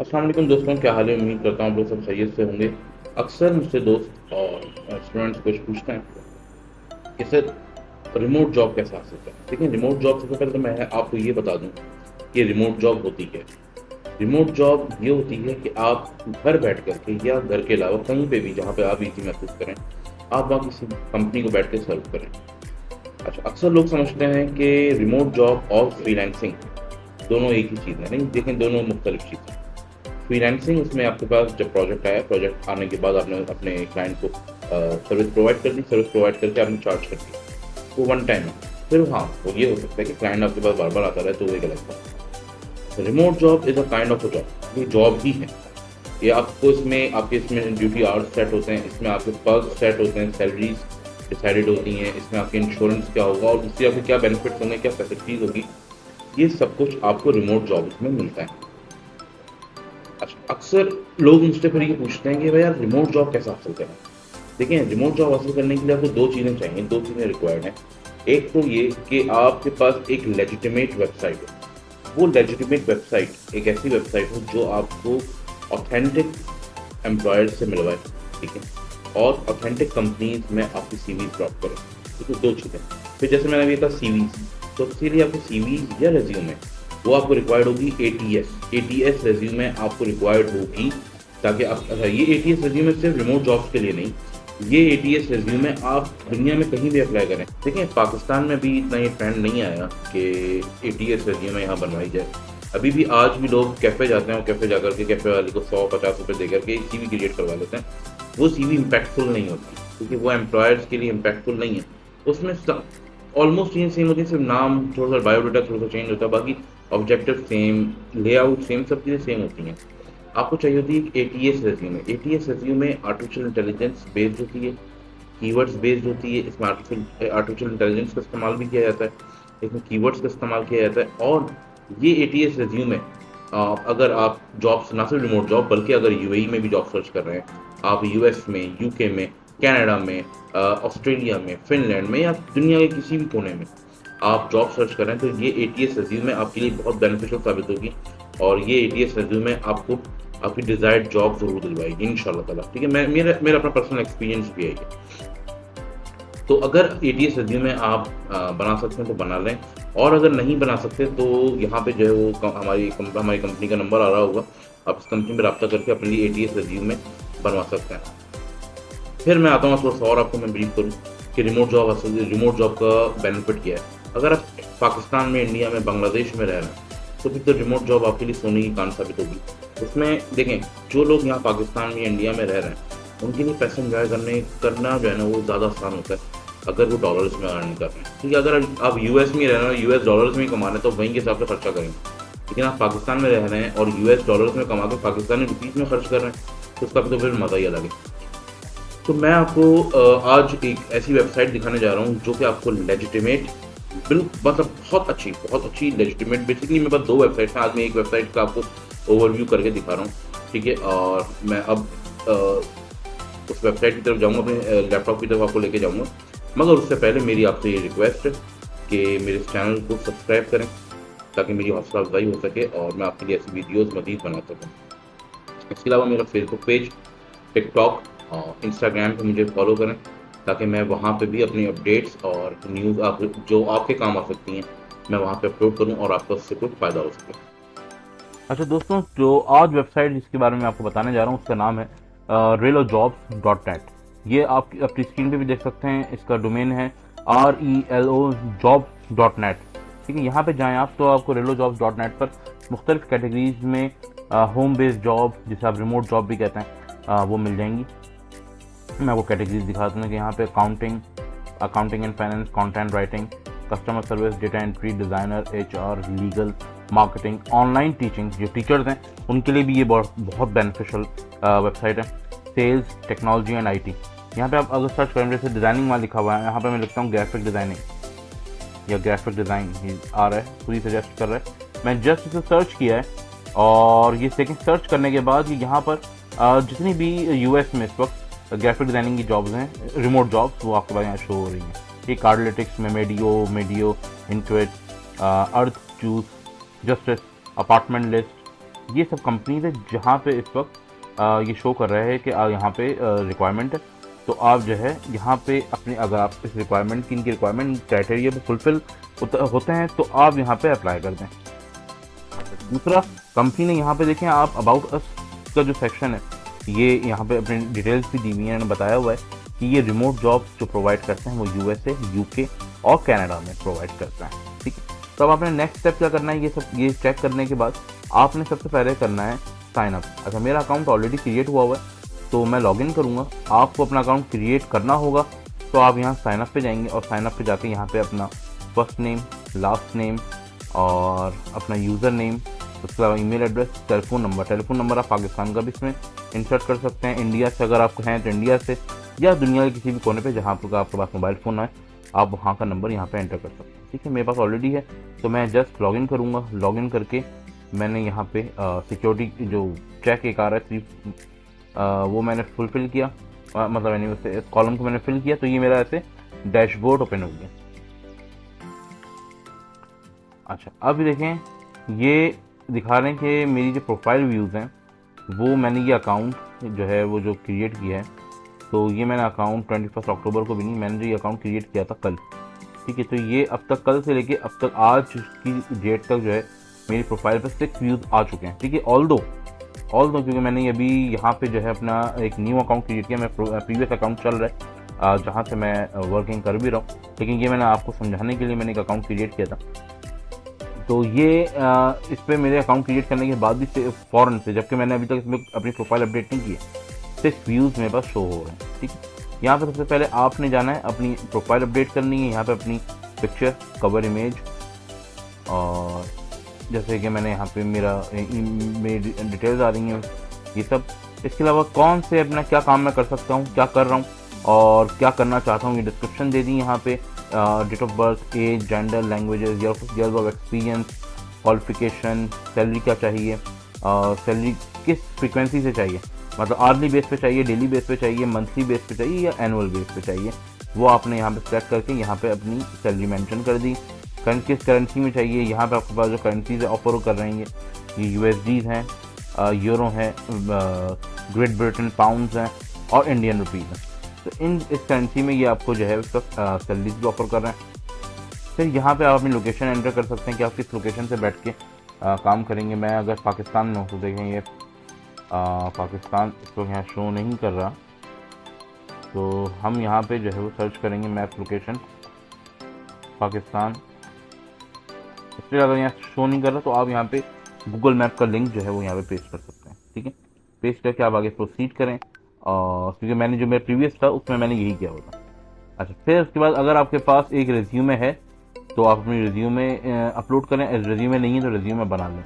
अस्सलाम वालेकुम दोस्तों, क्या हाल है। उम्मीद करता हूँ आप लोग सब खैरियत से होंगे। अक्सर मुझसे दोस्त और स्टूडेंट्स कुछ पूछते हैं कि सर रिमोट जॉब कैसे हासिल करें। देखिए, रिमोट जॉब सबसे पहले तो मैं आपको ये बता दूं कि रिमोट जॉब होती क्या है। रिमोट जॉब ये होती है कि आप घर बैठ करके या घर के अलावा कहीं पे भी जहाँ पे आप इजी महसूस करें, आप वहाँ किसी कंपनी को बैठ के सर्व करें। अच्छा, अक्सर लोग समझते हैं कि रिमोट जॉब और फ्रीलांसिंग दोनों एक ही चीज़ है। नहीं, देखें, दोनों मुख्तलिफ चीज़ें हैं। फ्रीलांसिंग उसमें आपके पास जब प्रोजेक्ट आया, प्रोजेक्ट आने के बाद आपने अपने क्लाइंट को सर्विस प्रोवाइड कर दी, सर्विस प्रोवाइड करके आपने चार्ज कर दिया, वो वन टाइम है। फिर हाँ, वो ये हो सकता है कि क्लाइंट आपके पास बार बार आता रहे, तो वो एक अलग बात है। Remote job is a kind of a job, ये जॉब ही है। ये आपको इसमें आपके इसमें ड्यूटी आवर्स सेट होते हैं, इसमें आपके पर्क सेट होते हैं, सैलरीज डिसाइडेड होती हैं, इसमें आपके इंश्योरेंस क्या होगा और इससे आपके क्या बेनिफिट्स होंगे, क्या फैसिलिटीज़ होगी, ये सब कुछ आपको रिमोट जॉब में मिलता है। अच्छा, अक्सर लोग मुझसे फिर ये पूछते हैं कि भाई यार रिमोट जॉब कैसे हासिल करें। देखिए, रिमोट जॉब हासिल करने के लिए आपको दो चीज़ें चाहिए, दो चीज़ें रिक्वायर्ड हैं। एक तो ये कि आपके पास एक लेजिटिमेट वेबसाइट हो। वो लेजिटिमेट वेबसाइट एक ऐसी वेबसाइट हो जो आपको ऑथेंटिक एम्प्लॉयर से मिलवाए, ठीक है, और ऑथेंटिक कंपनीज में आपकी सीवीज ड्रॉप करें। तो दो चीज़ें। फिर जैसे मैंने अभी कहा सीवीज, तो इसके लिए आपकी सीवीज या रेज्यूमे वो आपको रिक्वायर्ड होगी एटीएस रेज्यूमे आपको रिक्वायर्ड होगी, ताकि आप, अच्छा, ये एटीएस रेज्यूमे सिर्फ रिमोट जॉब्स के लिए नहीं, ये एटीएस रेज्यूमे आप दुनिया में कहीं भी अप्लाई करें। देखिए, पाकिस्तान में भी इतना ये ट्रेंड नहीं आया कि एटीएस रेज्यूमे यहाँ बनवाई जाए। अभी भी आज भी लोग कैफ़े जाते हैं और कैफ़े जाकर के कैफ़े वाले को 100-50 रुपये दे करके सीवी क्रिएट करवा लेते हैं। वो सीवी इम्पैक्टफुल नहीं होती, क्योंकि वो एम्प्लॉयर्स के लिए इम्पैक्टफुल नहीं है। उसमें ऑलमोस्ट चीज़ें सेम होती है, सिर्फ नाम थोड़ा सा, बायोडाटा थोड़ा सा चेंज होता है, बाकी ऑब्जेक्टिव सेम, लेआउट सेम, सब चीज़ें सेम होती हैं। आपको चाहिए होती है ATS resume. ATS resume artificial intelligence based होती है, कीवर्ड्स बेस्ड होती है। इसमें आर्टिफिशियल इंटेलिजेंस का इस्तेमाल भी किया जाता है, इसमें कीवर्ड्स का इस्तेमाल किया जाता है। और ये एटीएस रेज्यूमे, अगर आप जॉब्स, ना सिर्फ रिमोट जॉब बल्कि अगर यूएई में भी जॉब सर्च कर रहे हैं, आप यूएस में, यूके में, कनाडा में, ऑस्ट्रेलिया में, फिनलैंड में, या दुनिया के किसी भी कोने में आप जॉब सर्च कर रहे हैं, तो ये एटीएस रेज्यूमे आपके लिए बहुत बेनिफिशियल साबित होगी। और ये एटीएस रेज्यूमे आपको आपकी डिजायर्ड जॉब जरूर दिलवाएगी इंशाल्लाह ताला, ठीक है। मैं मेरा मेरा अपना पर्सनल एक्सपीरियंस भी है ये। तो अगर एटीएस रेज्यूमे आप बना सकते हैं तो बना लें, और अगर नहीं बना सकते तो यहाँ पे जो है वो हमारी कंपनी का नंबर आ रहा होगा, आप इस कंपनी में रब्ता करके अपने लिए एटीएस रेज्यूमे बनवा सकते हैं। फिर मैं आता हूँ थोड़ा सा और आपको मैं ब्रीफ करूँ कि रिमोट जॉब का बेनिफिट क्या है। अगर आप पाकिस्तान में, इंडिया में, बांग्लादेश में रह रहे हैं, तो फिर तो रिमोट जॉब आपके लिए सोने की कान साबित होगी। उसमें देखें, जो लोग यहाँ पाकिस्तान में या इंडिया में रह रहे हैं, उनके लिए पैसे इंजॉय करना जो है ना, वो ज़्यादा आसान होता है अगर वो डॉलर्स में अर्न कर रहे हैं, ठीक है। अगर आप यूएस में रह रहे हैं, यूएस डॉलर्स में ही कमा रहे हैं, तो वहीं के हिसाब से खर्चा करेंगे। लेकिन आप पाकिस्तान में रह रहे हैं और यूएस डॉलर्स में कमा के पाकिस्तानी रुपीज़ में खर्च कर रहे हैं, तो उसका भी तो फिर मज़ा ही अलग है। तो मैं आपको आज एक ऐसी वेबसाइट दिखाने जा रहा हूँ जो कि आपको लेजिटिमेट, बिल्कुल मतलब बहुत अच्छी लेजिटिमेट, बेसिकली मेरे पास दो वेबसाइट्स हैं। आज मैं एक वेबसाइट का आपको ओवरव्यू करके दिखा रहा हूँ, ठीक है। और मैं अब उस वेबसाइट की तरफ जाऊँगा, अपने लैपटॉप की तरफ आपको लेके जाऊँगा। मगर उससे पहले मेरी आपसे ये रिक्वेस्ट है कि मेरे इस चैनल को सब्सक्राइब करें, ताकि मेरी हौसला अफजाई हो सके और मैं आपके लिए ऐसी वीडियोज़ मज़ीद बना सकूँ। इसके अलावा मेरा फेसबुक पेज, टिकटॉक और इंस्टाग्राम पे मुझे फॉलो करें, ताकि मैं वहाँ पे भी अपनी अपडेट्स और न्यूज़ आप जो आपके काम आ सकती हैं, मैं वहाँ पे अपलोड करूँ और आपको उससे कुछ फ़ायदा हो सके। अच्छा दोस्तों, जो आज वेबसाइट जिसके बारे में आपको बताने जा रहा हूँ उसका नाम है relojobs.net। ये आप अपनी स्क्रीन पे भी देख सकते हैं। इसका डोमेन है relojobs.net, ठीक है। यहाँ पे जाएं आप तो आपको relojobs.net पर मुख्तलिफ कैटेगरीज में होम बेस्ड जॉब, जिसे आप रिमोट जॉब भी कहते हैं, वो मिल जाएंगी। मैं आपको कैटेगरीज दिखाता हूँ कि यहाँ पे accounting and finance, content writing, customer service, data entry, designer, HR, legal, marketing, online teaching, जो टीचर्स हैं उनके लिए भी ये बहुत बेनिफिशियल वेबसाइट है। Sales, technology and IT. यहाँ पे आप अगर सर्च करें, जैसे डिज़ाइनिंग में लिखा हुआ है, यहाँ पे मैं लिखता हूँ ग्राफिक डिज़ाइनिंग या ग्राफिक डिज़ाइन, ये आ रहा है, पूरी सजेस्ट कर रहा है। मैं जस्ट इसे सर्च किया है और ये सेकंड सर्च करने के बाद ये यहाँ पर जितनी भी यूएस में इस वक्त ग्राफिक डिज़ाइनिंग की जॉब्स हैं, रिमोट जॉब्स, वो आपके पास यहाँ शो हो रही हैं। ये कार्डलेटिक्स में मेडियो, इंट्वेट, अर्थ चूज, जस्टिस, अपार्टमेंट लिस्ट, ये सब कंपनीज है जहाँ पे इस वक्त ये शो कर रहा है कि यहाँ पे रिक्वायरमेंट है। तो आप जो है यहाँ पे अपने, अगर आप इस रिक्वायरमेंट की, इनकी रिक्वायरमेंट क्राइटेरिया पे फुलफिल होते हैं तो आप यहाँ पे अप्लाई कर दें। दूसरा, कंपनी ने यहाँ पे देखें आप अबाउट अस का जो सेक्शन है, ये यहाँ पे अपनी डिटेल्स भी दी हुई है, इन्होंने बताया हुआ है कि ये रिमोट जॉब जो प्रोवाइड करते हैं वो यूएसए, यूके और कनाडा में प्रोवाइड करता है। ठीक है, तो अब आपने नेक्स्ट स्टेप क्या करना है, ये चेक करने के बाद आपने सबसे पहले करना है साइन अप। अच्छा, मेरा अकाउंट ऑलरेडी क्रिएट हुआ हुआ है तो मैं लॉगिन करूँगा, आपको अपना अकाउंट क्रिएट करना होगा। तो आप यहाँ साइन अप पे जाएंगे और साइन अप पे जाके यहाँ पे अपना फर्स्ट नेम, लास्ट नेम और अपना यूज़र नेम, उसके अलावा ईमेल एड्रेस, टेलीफोन नंबर आप पाकिस्तान का भी इसमें इंसर्ट कर सकते हैं, इंडिया से अगर आपको हैं तो इंडिया से, या दुनिया के किसी भी कोने पे जहाँ पर आपके पास मोबाइल फ़ोन है आप वहाँ का नंबर यहाँ पे एंटर कर सकते हैं। ठीक है, मेरे पास ऑलरेडी है तो मैं जस्ट लॉगिन करूँगा। लॉगिन करके मैंने यहाँ पे सिक्योरिटी जो चेक एक आ रहा है 3 वो मैंने फुलफिल किया, मतलब मैंने उसे कॉलम को मैंने फिल किया, तो ये मेरा ऐसे डैशबोर्ड ओपन हो गया। अच्छा, अब देखें ये दिखा रहे हैं कि मेरी जो प्रोफाइल व्यूज़ हैं वो मैंने ये अकाउंट जो है वो जो क्रिएट किया है, तो ये मैंने अकाउंट 21 अक्टूबर को भी नहीं, मैंने जो ये अकाउंट क्रिएट किया था कल। ठीक है, तो ये अब तक कल से लेके अब तक आज की डेट तक जो है मेरी प्रोफाइल पर 6 व्यूज़ आ चुके हैं। ठीक है, ऑल दो क्योंकि मैंने अभी यहाँ पे जो है अपना एक न्यू अकाउंट क्रिएट किया, मैं प्रीवियस अकाउंट चल रहा है जहाँ से मैं वर्किंग कर भी रहा हूँ, लेकिन ये मैंने आपको समझाने के लिए मैंने एक अकाउंट क्रिएट किया था। तो ये इस पर मेरे अकाउंट क्रिएट करने के बाद भी फ़ौरन से, जबकि मैंने अभी तक इसमें अपनी प्रोफाइल अपडेट नहीं की है, 6 व्यूज़ मेरे पास शो हो रहे हैं। ठीक है, यहाँ पर सबसे पहले आपने जाना है अपनी प्रोफाइल अपडेट करनी है, यहाँ पे अपनी पिक्चर, कवर इमेज, और जैसे कि मैंने यहाँ पे मेरी डिटेल्स आ रही हैं ये सब। इसके अलावा कौन से अपना क्या काम मैं कर सकता हूँ, क्या कर रहा हूँ और क्या करना चाहता हूँ, ये डिस्क्रिप्शन दे दी यहाँ पे। Date of birth, age, gender, languages, years of experience, qualification, salary क्या चाहिए, सैलरी किस फ्रीक्वेंसी से चाहिए, मतलब आर्ली बेस पे चाहिए, डेली बेस पे चाहिए, मंथली बेस पे चाहिए या एनुअल बेस पे चाहिए, वो आपने यहाँ पे सेलेक्ट करके यहाँ पे अपनी सैलरी मेंशन कर दी। किस करेंसी में चाहिए, यहाँ पे आपके पास जो करेंसीज ऑफर कर रही हैं ये यूएसडीज हैं, यूरो हैं, ग्रेट ब्रिटेन पाउंड्स हैं और इंडियन रुपीज़ हैं। तो इस करेंसी में ये आपको जो है उसका सैलरीज भी ऑफर कर रहे हैं। फिर यहाँ पे आप अपनी लोकेशन एंटर कर सकते हैं कि आप किस लोकेशन से बैठ के काम करेंगे। मैं अगर पाकिस्तान में हूँ तो देखें ये पाकिस्तान इसको यहाँ शो नहीं कर रहा, तो हम यहाँ पे जो है वो सर्च करेंगे मैप लोकेशन पाकिस्तान। इसलिए अगर यहाँ शो नहीं कर रहा तो आप यहाँ पे गूगल मैप का लिंक जो है वो यहाँ पे पेस्ट कर सकते हैं। ठीक है, पेस्ट करके आप आगे प्रोसीड करें, और क्योंकि मैंने जो मेरा प्रीवियस था उसमें मैंने यही किया होता। अच्छा, फिर उसके बाद अगर आपके पास एक रिज्यूमे है तो आप अपनी रिज्यूमे अपलोड करें, रिज्यूमे नहीं है तो रिज्यूमे बना लें।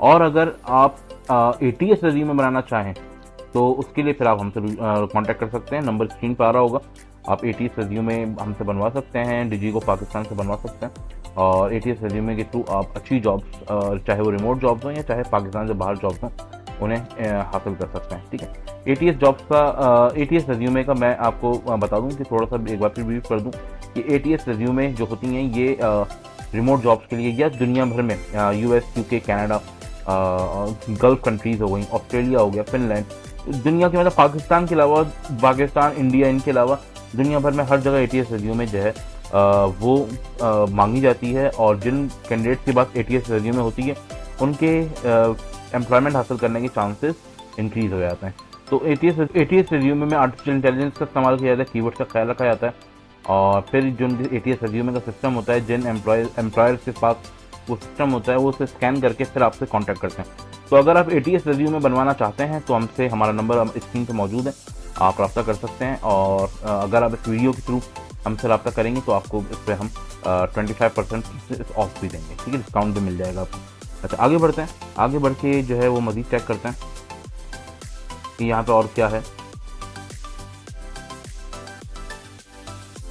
और अगर आप ATS रिज्यूमे बनाना चाहें तो उसके लिए फिर आप हमसे कांटेक्ट कर सकते हैं, नंबर स्क्रीन पर आ रहा होगा। आप ATS रिज्यूमे हमसे बनवा सकते हैं, डिजी को पाकिस्तान से बनवा सकते हैं, और ATS रिज्यूमे के थ्रू आप अच्छी जॉब्स, चाहे वो रिमोट जॉब्स हों या चाहे पाकिस्तान से बाहर जॉब्स हों, उन्हें हासिल कर सकते हैं। ठीक है, ATS जॉब्स का ATS रिज्यूमे का मैं आपको बता दूं कि थोड़ा सा एक बार फिर रिव्यू कर दूं कि ATS रिज्यूमे जो होती हैं ये रिमोट जॉब्स के लिए या दुनिया भर में US, UK, Canada, gulf countries हो गई, ऑस्ट्रेलिया हो गया, फिनलैंड, दुनिया के मतलब पाकिस्तान के अलावा, पाकिस्तान, इंडिया, इनके अलावा दुनिया भर में हर जगह ATS रिज्यूमे जो है वो मांगी जाती है। और जिन कैंडिडेट्स के पास ATS रिज्यूमे होती है उनके एम्प्लॉयमेंट हासिल करने के चांसेस इंक्रीज़ हो जाते हैं। तो ATS रिज्यूमे में आर्टिफिशियल इंटेलिजेंस का इस्तेमाल किया जाता है, कीवर्ड का ख्याल रखा जाता है, और फिर जो ATS रिज्यूमे का सिस्टम होता है, जिन एम्प्लॉयर्स के पास वो सिस्टम होता है वो उसे स्कैन करके फिर आपसे कांटेक्ट करते हैं। तो अगर आप ATS रिज्यूमे बनवाना चाहते हैं तो हमसे, हमारा नंबर स्क्रीन पे मौजूद है, आप रब्ता कर सकते हैं। और अगर आप इस वीडियो के थ्रू हमसे रब्ता करेंगे तो आपको इस पर हम 25% ऑफ भी देंगे। ठीक है, डिस्काउंट भी मिल जाएगा आपको। अच्छा, आगे बढ़ते हैं, आगे बढ़ के जो है वो मज़ीद चेक करते हैं कि यहाँ पे और क्या है।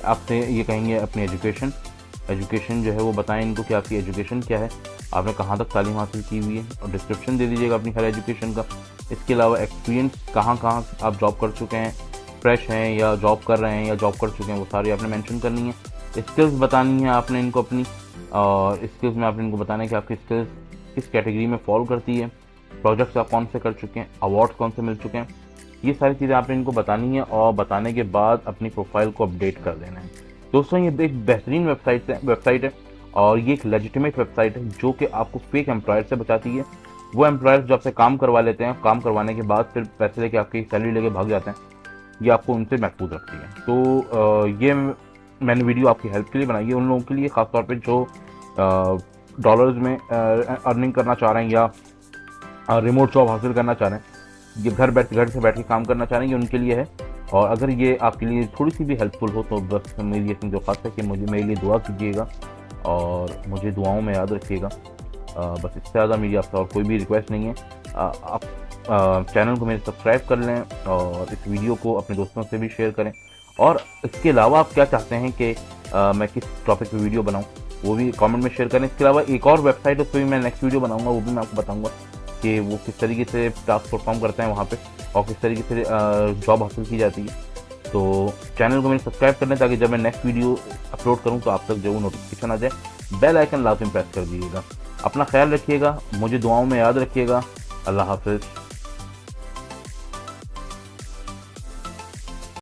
आपसे ये कहेंगे अपनी एजुकेशन जो है वो बताएं इनको कि आपकी एजुकेशन क्या है, आपने कहाँ तक तालीम हासिल की हुई है, और डिस्क्रिप्शन दे दीजिएगा अपनी हर एजुकेशन का। इसके अलावा एक्सपीरियंस कहाँ आप जॉब कर चुके हैं, फ्रेश हैं या जॉब कर रहे हैं या जॉब कर चुके हैं, वो सारी आपने मेंशन करनी है। स्किल्स बतानी है आपने इनको अपनी, और स्किल्स में आपने इनको बताना है कि आपकी स्किल्स किस कैटेगरी में फॉलो करती है। प्रोजेक्ट्स आप कौन से कर चुके हैं, अवार्ड्स कौन से मिल चुके हैं, ये सारी चीज़ें आपने इनको बतानी है और बताने के बाद अपनी प्रोफाइल को अपडेट कर देना है। दोस्तों ये एक बेहतरीन वेबसाइट है और ये एक लेजिटिमेट वेबसाइट है जो कि आपको फेक एम्प्लॉयर से बचाती है। वो एम्प्लॉयर्स जो आपसे काम करवा लेते हैं, काम करवाने के बाद फिर पैसे लेके आपकी सैलरी लेके भाग जाते हैं, ये आपको उनसे महफूज रखती है। तो ये मैंने वीडियो आपकी हेल्प के लिए बनाई है, उन लोगों के लिए खासतौर पे जो डॉलर्स में अर्निंग करना चाह रहे हैं या रिमोट जॉब हासिल करना चाह रहे हैं, ये घर से बैठ के काम करना चाह रहे हैं, ये उनके लिए है। और अगर ये आपके लिए थोड़ी सी भी हेल्पफुल हो तो बस मेरी यकीन जो खास है कि मेरे लिए दुआ कीजिएगा और मुझे दुआओं में याद रखिएगा। बस इससे ज़्यादा मेरी आपसे और कोई भी रिक्वेस्ट नहीं है। आप चैनल को मेरे सब्सक्राइब कर लें और इस वीडियो को अपने दोस्तों से भी शेयर करें। और इसके अलावा आप क्या चाहते हैं कि मैं किस टॉपिक पे वीडियो बनाऊं, वो भी कमेंट में शेयर करें। इसके अलावा एक और वेबसाइट है, उस पर भी मैं नेक्स्ट वीडियो बनाऊंगा, वो भी मैं आपको बताऊंगा कि वो किस तरीके से टास्क परफॉर्म करते हैं वहाँ पे और किस तरीके से जॉब हासिल की जाती है। तो चैनल को मेरे सब्सक्राइब कर लें ताकि जब मैं नेक्स्ट वीडियो अपलोड करूँ तो आप तक जो नोटिफिकेशन आ जाए। बेल आइकन लाजमी प्रेस कर दीजिएगा। अपना ख्याल रखिएगा, मुझे दुआओं में याद रखिएगा। अल्लाह हाफिज़।